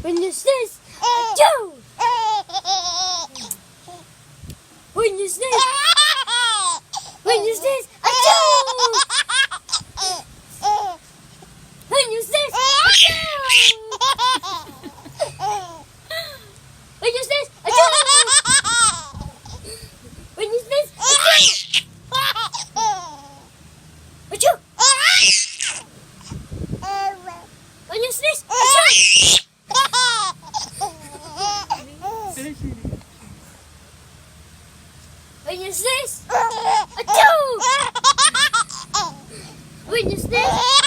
When you sneeze, achoo! When you sneeze, when you sneeze, achoo! When you sneeze, achoo! When you sneeze, achoo! When you sneeze, achoo! Achoo! When you sneeze, achoo! When you sneeze, achoo! When you sneeze,